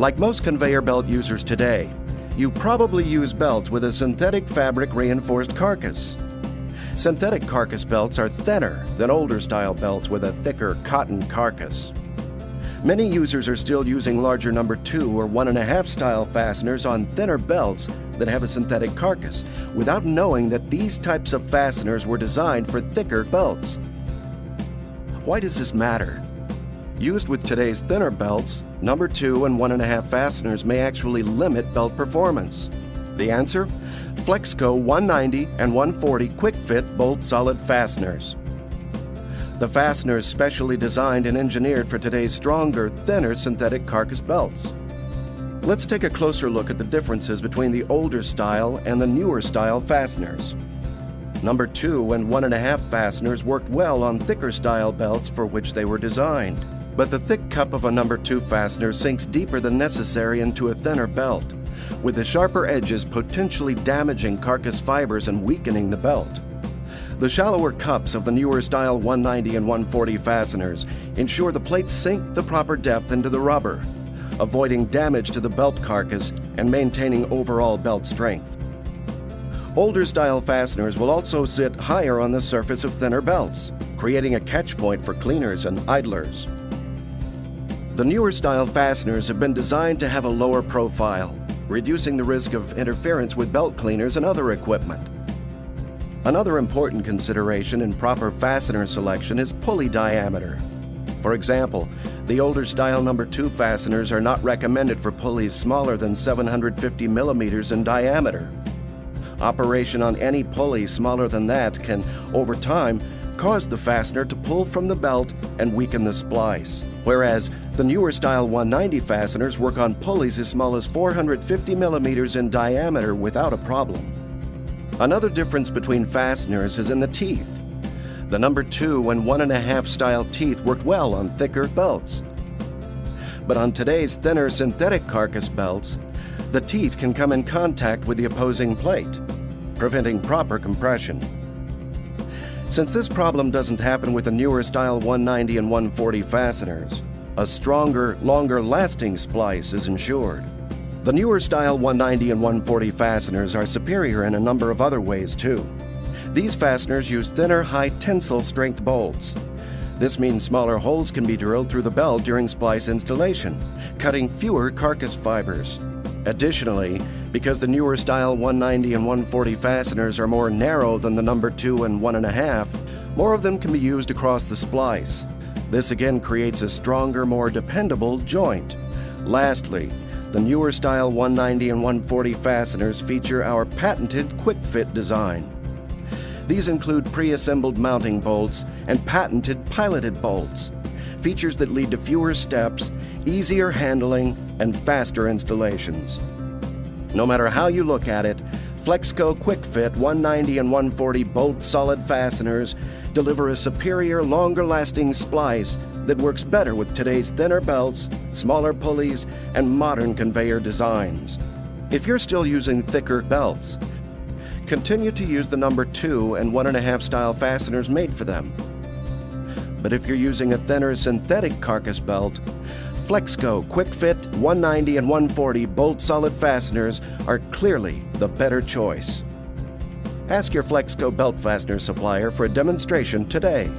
Like most conveyor belt users today, you probably use belts with a synthetic fabric reinforced carcass. Synthetic carcass belts are thinner than older style belts with a thicker cotton carcass. Many users are still using larger number 2 or 1.5 style fasteners on thinner belts that have a synthetic carcass, without knowing that these types of fasteners were designed for thicker belts. Why does this matter? Used with today's thinner belts, number 2 and 1.5 fasteners may actually limit belt performance. The answer? FLEXCO 190 and 140 quick fit bolt solid fasteners. The fastener is specially designed and engineered for today's stronger, thinner synthetic carcass belts. Let's take a closer look at the differences between the older style and the newer style fasteners. Number 2 and 1.5 fasteners worked well on thicker style belts for which they were designed. But the thick cup of a number 2 fastener sinks deeper than necessary into a thinner belt, with the sharper edges potentially damaging carcass fibers and weakening the belt. The shallower cups of the newer style 190 and 140 fasteners ensure the plates sink the proper depth into the rubber, avoiding damage to the belt carcass and maintaining overall belt strength. Older style fasteners will also sit higher on the surface of thinner belts, creating a catch point for cleaners and idlers. The newer style fasteners have been designed to have a lower profile, reducing the risk of interference with belt cleaners and other equipment. Another important consideration in proper fastener selection is pulley diameter. For example, the older style number 2 fasteners are not recommended for pulleys smaller than 750 millimeters in diameter. Operation on any pulley smaller than that can, over time, cause the fastener to pull from the belt and weaken the splice, whereas the newer style 190 fasteners work on pulleys as small as 450 millimeters in diameter without a problem. Another difference between fasteners is in the teeth. The number 2 and 1.5 style teeth worked well on thicker belts. But on today's thinner synthetic carcass belts, the teeth can come in contact with the opposing plate, preventing proper compression. Since this problem doesn't happen with the newer style 190 and 140 fasteners, a stronger, longer-lasting splice is ensured. The newer style 190 and 140 fasteners are superior in a number of other ways too. These fasteners use thinner, high tensile strength bolts. This means smaller holes can be drilled through the belt during splice installation, cutting fewer carcass fibers. Additionally, because the newer style 190 and 140 fasteners are more narrow than the number 2 and 1.5, more of them can be used across the splice. This again creates a stronger, more dependable joint. Lastly, the newer style 190 and 140 fasteners feature our patented quick fit design. These include pre-assembled mounting bolts and patented piloted bolts, features that lead to fewer steps, easier handling, and faster installations. No matter how you look at it, FLEXCO Quick Fit 190 and 140 bolt solid fasteners deliver a superior, longer-lasting splice that works better with today's thinner belts, smaller pulleys, and modern conveyor designs. If you're still using thicker belts, continue to use the number 2 and 1.5 style fasteners made for them. But if you're using a thinner synthetic carcass belt, FLEXCO Quick Fit 190 and 140 bolt solid fasteners are clearly the better choice. Ask your FLEXCO belt fastener supplier for a demonstration today.